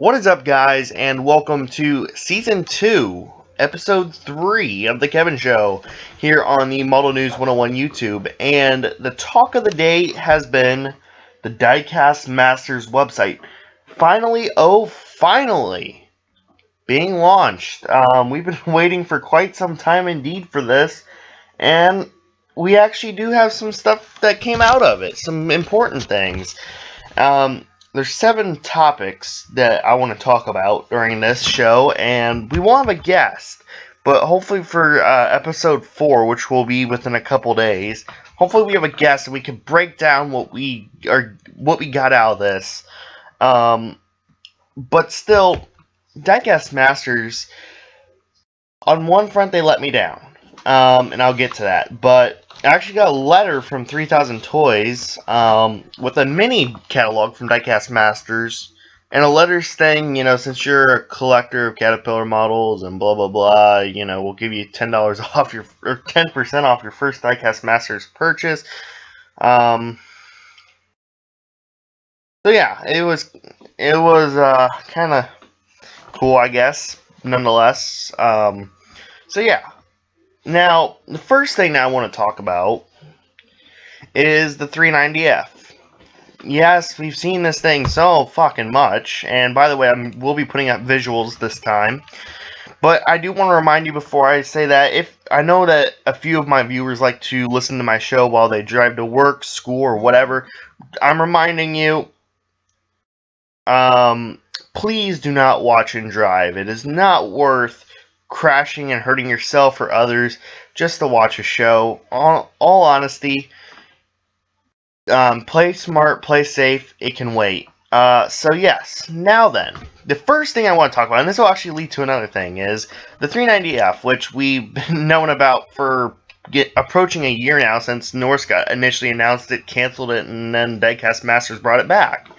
What is up, guys, and welcome to Season 2, Episode 3 of The Kevin Show here on the Model News 101 YouTube. And the talk of the day has been the Diecast Masters website. Finally, being launched. We've been waiting for quite some time indeed for this, and we actually do have some stuff that came out of it, some important things. There's 7 topics that I want to talk about during this show, and we won't have a guest, but hopefully for episode 4, which will be within a couple days, hopefully we have a guest and we can break down what we got out of this. But still, Diecast Masters, on one front, they let me down, and I'll get to that, but I actually got a letter from 3000 Toys with a mini catalog from Diecast Masters, and a letter saying, since you're a collector of Caterpillar models and blah blah blah, we'll give you $10 off or 10% off your first Diecast Masters purchase. So yeah, it was kind of cool, I guess. Nonetheless, so yeah. Now, the first thing that I want to talk about is the 390F. Yes, we've seen this thing so fucking much, and by the way, we'll be putting up visuals this time. But I do want to remind you before I say that, if I know that a few of my viewers like to listen to my show while they drive to work, school, or whatever, I'm reminding you, please do not watch and drive. It is not worth crashing and hurting yourself or others just to watch a show. All honesty, play smart, play safe, it can wait. So yes, now then, the first thing I want to talk about, and this will actually lead to another thing, is the 390F, which we've been knowing about for approaching a year now since Norska initially announced it, canceled it, and then Diecast Masters brought it back.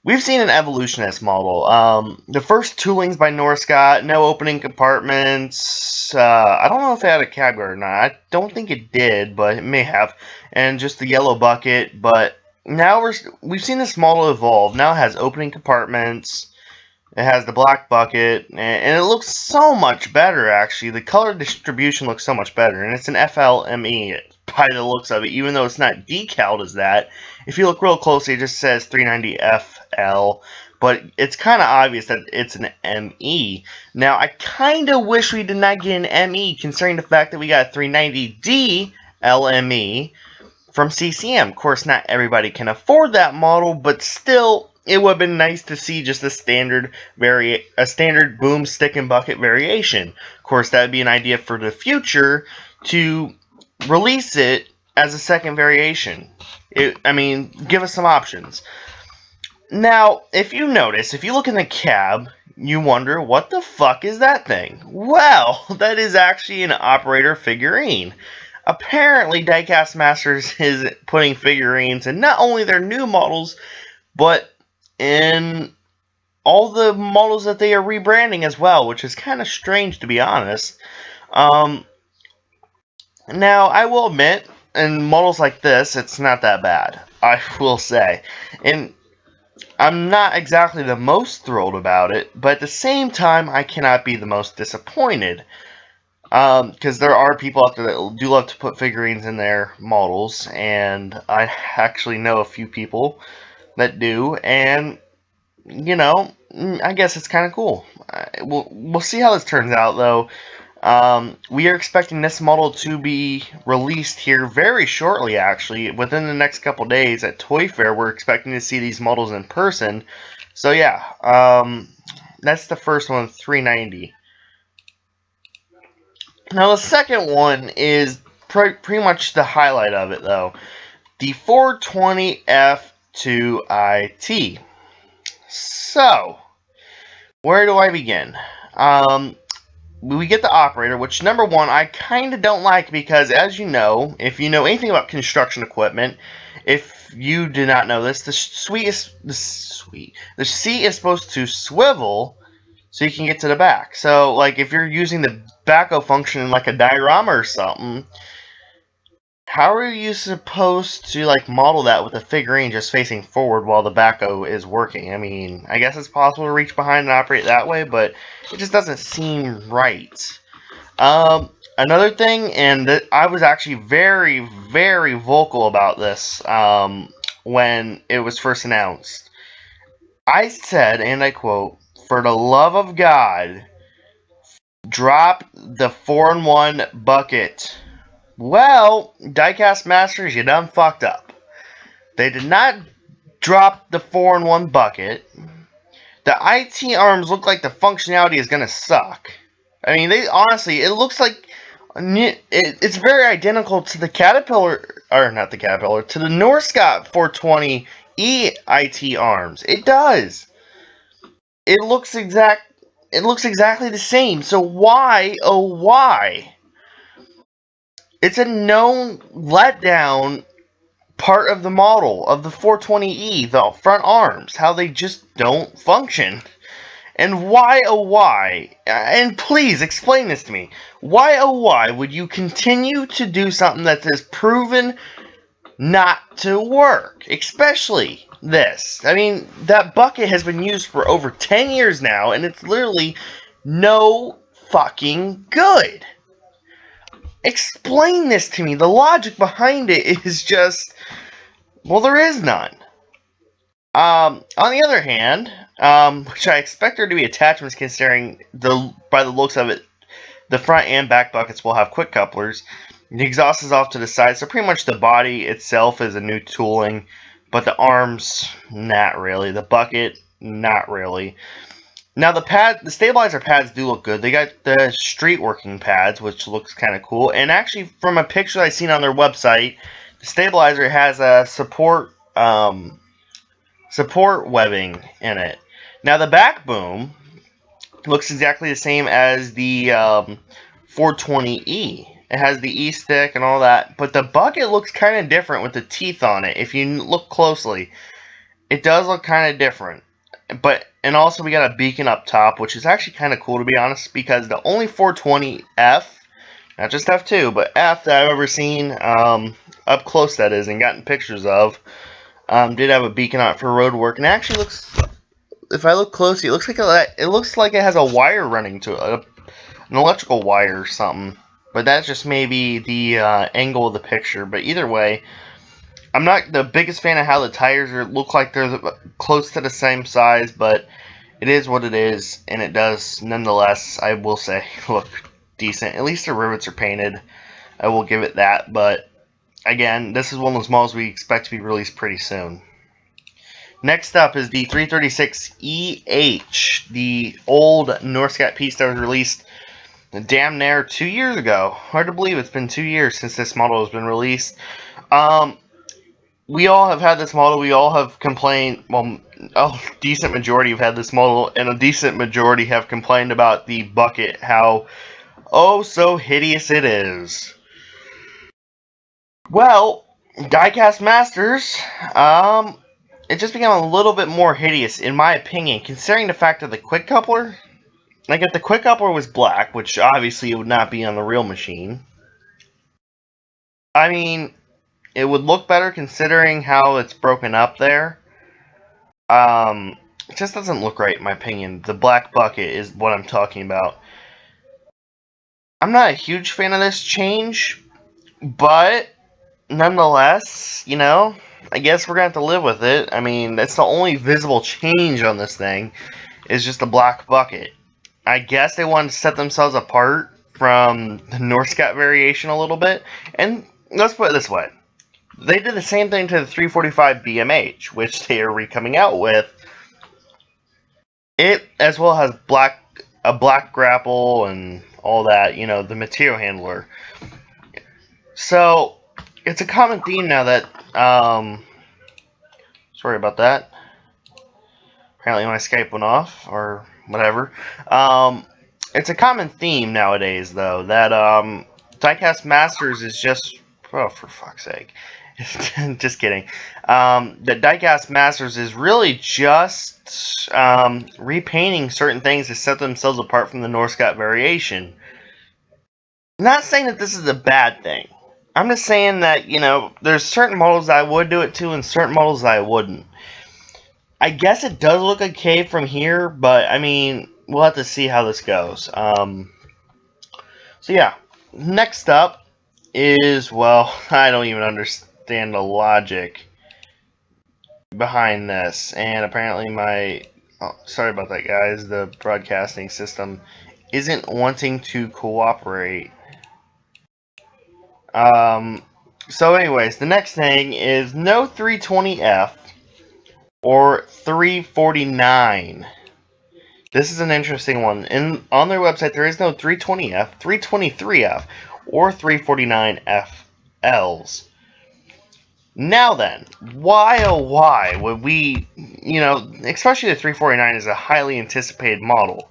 We've seen an evolution of this model. The first toolings by Norska, no opening compartments. I don't know if it had a cab guard or not. I don't think it did, but it may have. And just the yellow bucket. But now we've seen this model evolve. Now it has opening compartments. It has the black bucket, and it looks so much better, actually. The color distribution looks so much better, and it's an FLME by the looks of it, even though it's not decaled as that. If you look real closely, it just says 390FL, but it's kind of obvious that it's an ME. Now, I kind of wish we did not get an ME, considering the fact that we got a 390D LME from CCM. Of course, not everybody can afford that model, but still, it would have been nice to see just a standard boom, stick, and bucket variation. Of course, that would be an idea for the future to release it as a second variation. Give us some options. Now, if you look in the cab, you wonder, what the fuck is that thing? Well, that is actually an operator figurine. Apparently, Diecast Masters is putting figurines in not only their new models, but in all the models that they are rebranding as well, which is kind of strange, to be honest. Now, I will admit, in models like this, it's not that bad, I will say. And I'm not exactly the most thrilled about it, but at the same time, I cannot be the most disappointed. Because there are people out there that do love to put figurines in their models, and I actually know a few people that do, and I guess it's kind of cool. We'll see how this turns out, though. We are expecting this model to be released here very shortly, actually. Within the next couple days at Toy Fair, we're expecting to see these models in person. So yeah, that's the first one, 390. Now the second one is pretty much the highlight of it, though. The 420F2IT. So, where do I begin? We get the operator, which, number one, I kind of don't like because, as you know, if you know anything about construction equipment, if you do not know this, the seat is supposed to swivel so you can get to the back. So, like, if you're using the backhoe function in, like, a diorama or something, how are you supposed to like model that with the figurine just facing forward while the backhoe is working? I mean, I guess it's possible to reach behind and operate that way, but it just doesn't seem right. Another thing, and I was actually very, very vocal about this when it was first announced. I said, and I quote, "For the love of God, drop the 4-in-1 bucket." Well, Diecast Masters, you done fucked up. They did not drop the 4-in-1 bucket. The IT arms look like the functionality is gonna suck. I mean, they honestly, it looks like it's very identical to the Caterpillar, or not the Caterpillar, to the Norscot 420E IT arms. It does. It looks exactly the same. So why, oh why? It's a known letdown part of the model of the 420E, the front arms, how they just don't function. And why, oh why, and please explain this to me, why, oh why would you continue to do something that is proven not to work? Especially this. I mean, that bucket has been used for over 10 years now, and it's literally no fucking good. Explain this to me. The logic behind it is just, well, there is none. On the other hand, which I expect there to be attachments considering by the looks of it, the front and back buckets will have quick couplers. The exhaust is off to the side, so pretty much the body itself is a new tooling, but the arms, not really. The bucket, not really. Now the stabilizer pads do look good. They got the street working pads, which looks kind of cool. And actually, from a picture I've seen on their website, the stabilizer has a support webbing in it. Now the back boom looks exactly the same as the 420E. It has the E-stick and all that, but the bucket looks kind of different with the teeth on it. If you look closely, it does look kind of different. And also we got a beacon up top, which is actually kind of cool to be honest, because the only 420F, not just F2, but F that I've ever seen up close, that is, and gotten pictures of, did have a beacon on it for road work, and it actually looks, if I look closely, it looks like it has a wire running to it, an electrical wire or something. But that's just maybe the angle of the picture. But either way, I'm not the biggest fan of how the tires look like they're close to the same size, but it is what it is, and it does, nonetheless, I will say, look decent. At least the rivets are painted. I will give it that, but again, this is one of those models we expect to be released pretty soon. Next up is the 336EH, the old Norscot piece that was released damn near 2 years ago. Hard to believe it's been 2 years since this model has been released. We all have had this model. We all have complained. Well, a decent majority have had this model, and a decent majority have complained about the bucket, how oh so hideous it is. Well, Diecast Masters, it just became a little bit more hideous, in my opinion, considering the fact that the quick coupler, like if the quick coupler was black, which obviously it would not be on the real machine, I mean, it would look better considering how it's broken up there. It just doesn't look right in my opinion. The black bucket is what I'm talking about. I'm not a huge fan of this change, but nonetheless, you know, I guess we're going to have to live with it. I mean, that's the only visible change on this thing, is just a black bucket. I guess they wanted to set themselves apart from the Norscot variation a little bit. And let's put it this way. They did the same thing to the 345 BMH, which they are re-coming out with. It as well has a black grapple and all that, you know, the material handler. So, it's a common theme now that, sorry about that. Apparently my Skype went off, or whatever. It's a common theme nowadays, though, that, Diecast Masters is just, oh, for fuck's sake. Just kidding. The Diecast Masters is really just repainting certain things to set themselves apart from the Norscot variation. I'm not saying that this is a bad thing. I'm just saying that, there's certain models that I would do it to and certain models that I wouldn't. I guess it does look okay from here, but, I mean, we'll have to see how this goes. So, yeah. Next up is, well, I don't even understand the logic behind this. And apparently sorry about that, guys. The broadcasting system isn't wanting to cooperate. So anyways, the next thing is no 320F or 349. This is an interesting one. On their website, there is no 320F, 323F, or 349FLs. Now then, why oh why would we, especially the 349 is a highly anticipated model.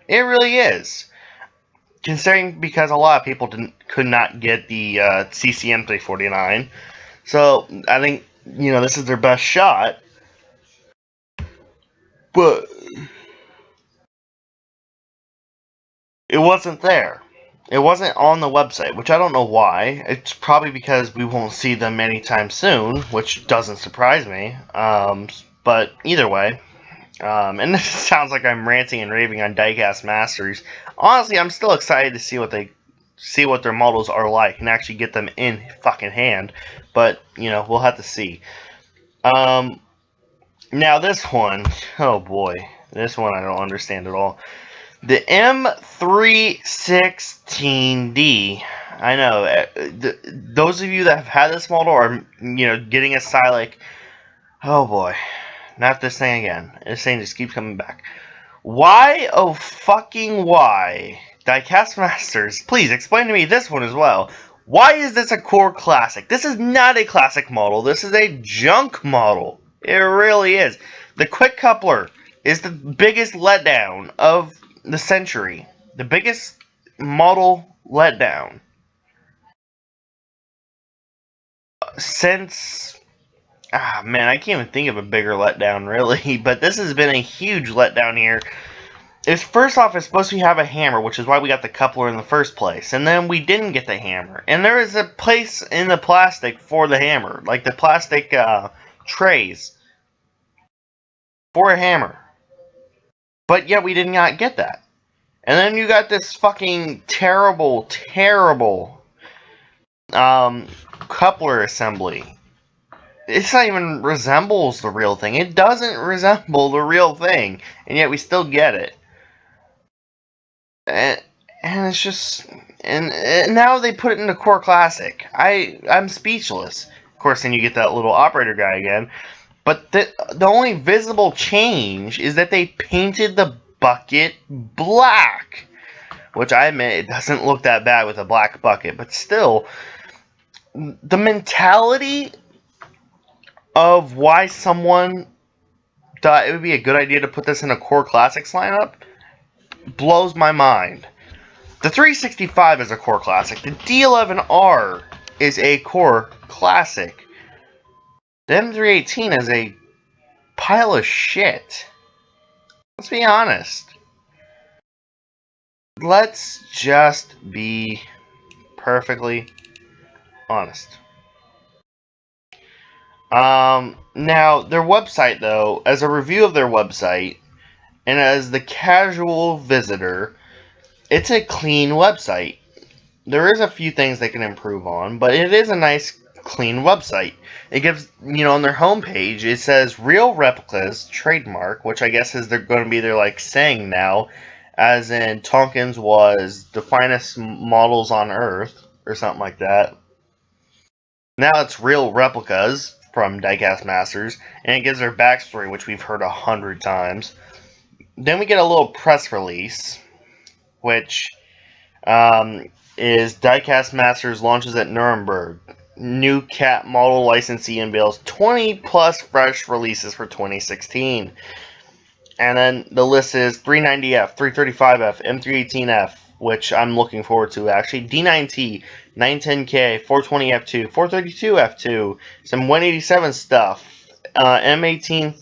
It really is. Considering because a lot of people could not get the CCM 349. So, I think, this is their best shot. But it wasn't there. It wasn't on the website, which I don't know why. It's probably because we won't see them anytime soon, which doesn't surprise me. But either way, and this sounds like I'm ranting and raving on Diecast Masters. Honestly, I'm still excited to see what their models are like and actually get them in fucking hand. But we'll have to see. Now this one, oh boy, this one I don't understand at all. The M316D. I know. Those of you that have had this model are, getting a sigh like, oh boy, not this thing again. This thing just keeps coming back. Why, oh fucking why? Diecast Masters, please explain to me this one as well. Why is this a core classic? This is not a classic model. This is a junk model. It really is. The quick coupler is the biggest letdown of the century. The biggest model letdown since man, I can't even think of a bigger letdown really, but this has been a huge letdown here. First off, it's supposed to have a hammer, which is why we got the coupler in the first place, and then we didn't get the hammer. And there is a place in the plastic for the hammer, like the plastic trays for a hammer. But yet we did not get that. And then you got this fucking terrible coupler assembly. It's not even resembles the real thing. It doesn't resemble the real thing, and yet we still get it. And it's just, and now they put it into Core Classic. I'm speechless. Of course, then you get that little operator guy again. But the only visible change is that they painted the bucket black. Which I admit, it doesn't look that bad with a black bucket. But still, the mentality of why someone thought it would be a good idea to put this in a Core Classics lineup blows my mind. The 365 is a Core Classic. The D11R is a Core Classic. The M318 is a pile of shit. Let's be honest. Let's just be perfectly honest. Now, their website, though, as a review of their website, and as the casual visitor, it's a clean website. There is a few things they can improve on, but it is a nice, clean website. It gives, on their homepage, it says Real Replicas trademark, which I guess is they're going to be their, saying now, as in Tonkins was the finest models on Earth, or something like that. Now it's Real Replicas from Diecast Masters, and it gives their backstory, which we've heard 100 times. Then we get a little press release, which is Diecast Masters launches at Nuremberg. New cat model licensee unveils 20 plus fresh releases for 2016. And then the list is 390F, 335F, M318F, which I'm looking forward to actually. D9T, 910K, 420F2, 432F2, some 187 stuff, M18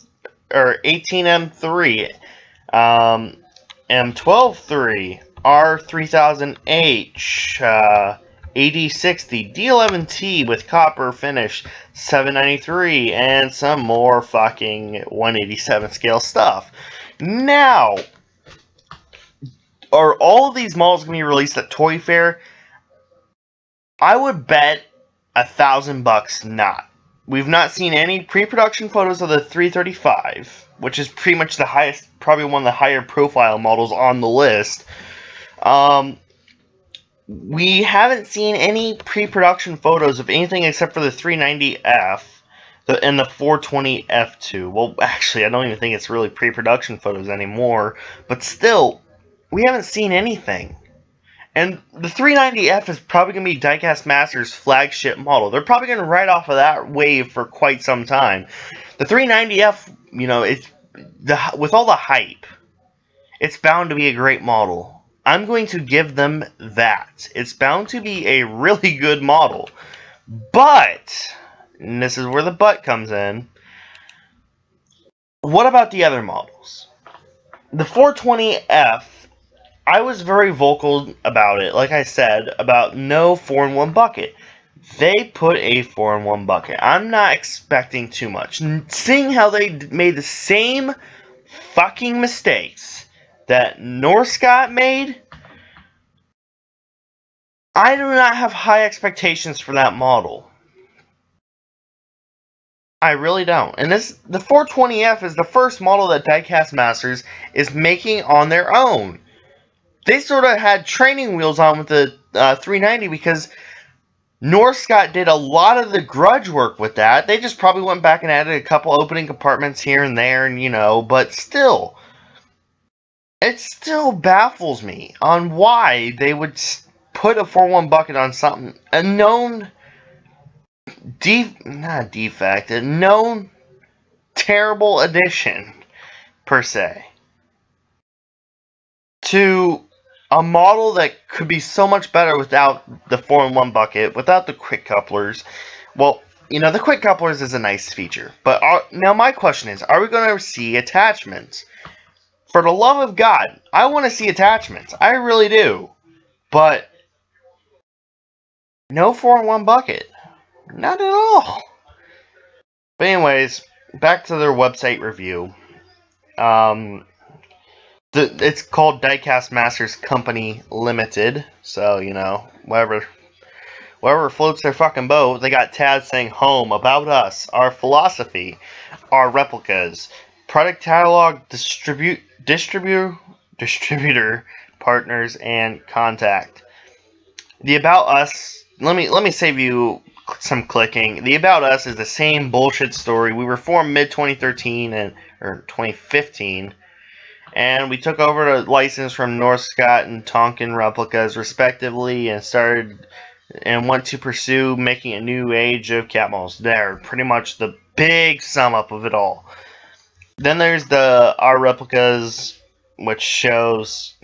or 18M3, M123, R3000H, AD60 D11T with copper finish, 793, and some more fucking 187 scale stuff. Now, are all of these models going to be released at Toy Fair? I would bet $1,000 not. We've not seen any pre-production photos of the 335, which is pretty much the highest, probably one of the higher profile models on the list. We haven't seen any pre-production photos of anything except for the 390F and the 420F2. Well, actually, I don't even think it's really pre-production photos anymore, but still, we haven't seen anything. And the 390F is probably going to be Diecast Masters' flagship model. They're probably going to ride off of that wave for quite some time. The 390F, you know, with all the hype, it's bound to be a great model. I'm going to give them that. It's bound to be a really good model. But, and this is where the but comes in, what about the other models? The 420F, I was very vocal about it, like I said, about no 4-in-1 bucket. They put a 4-in-1 bucket. I'm not expecting too much. Seeing how they made the same fucking mistakes that Norscot made, I do not have high expectations for that model. I really don't. And the 420F is the first model that Diecast Masters is making on their own. They sort of had training wheels on with the 390 because Norscot did a lot of the grudge work with that. They just probably went back and added a couple opening compartments here and there, and but still, it still baffles me on why they would put a 4-in-1 bucket on something, a known a known terrible addition, per se, to a model that could be so much better without the 4-in-1 bucket, without the quick couplers. Well, the quick couplers is a nice feature. But now my question is, are we going to see attachments? For the love of God, I want to see attachments. I really do. But no 4-in-1 bucket. Not at all. But anyways, back to their website review. It's called Diecast Masters Company Limited, so, whatever floats their fucking boat. They got tabs saying home, about us, our philosophy, our replicas, product catalog, distributor, partners, and contact. The about us, let me save you some clicking. The about us is the same bullshit story. We were formed mid-2013 or 2015. And we took over the license from Norscot and Tonkin Replicas, respectively, and went to pursue making a new age of cat models. They're pretty much the big sum up of it all. Then there's our replicas, which shows,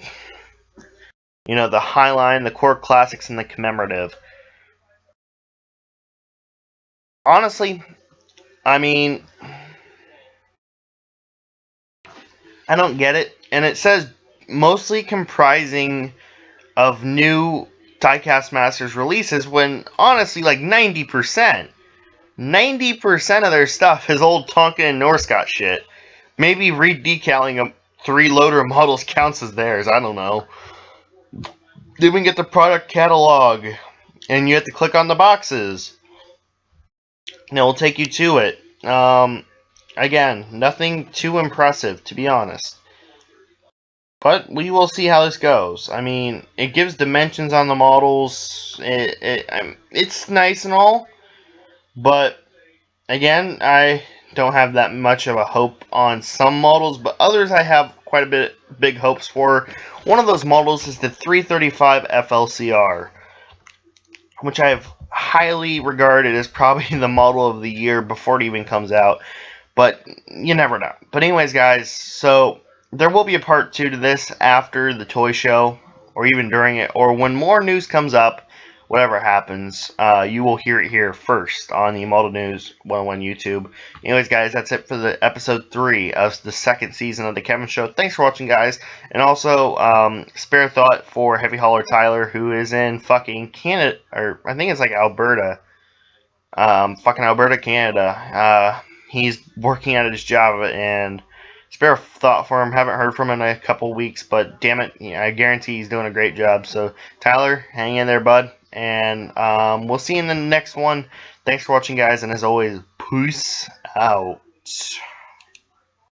the Highline, the core classics, and the commemorative. Honestly, I mean, I don't get it. And it says mostly comprising of new Diecast Masters releases when, honestly, like 90% of their stuff is old Tonkin and Norscot shit. Maybe re-decaling 3 loader models counts as theirs. I don't know. Then we get the product catalog, and you have to click on the boxes. And it will take you to it. Again, nothing too impressive, to be honest. But we will see how this goes. I mean, it gives dimensions on the models. It's nice and all. But, again, I don't have that much of a hope on some models. But others I have quite a bit big hopes for. One of those models is the 335 FLCR, which I have highly regarded as probably the model of the year before it even comes out. But you never know. But anyways, guys, so there will be a part 2 to this after the toy show, or even during it, or when more news comes up. whatever happens, you will hear it here first on the Model News 101 YouTube. Anyways, guys, that's it for the episode 3 of the second season of the Kevin Show. Thanks for watching, guys. And also, spare thought for Heavy Hauler Tyler, who is in fucking Canada, or I think it's like Alberta. Fucking Alberta, Canada. He's working at his job, and spare thought for him. Haven't heard from him in a couple weeks, but damn it, I guarantee he's doing a great job. So, Tyler, hang in there, bud. And we'll see you in the next one. Thanks for watching, guys, and as always, peace out.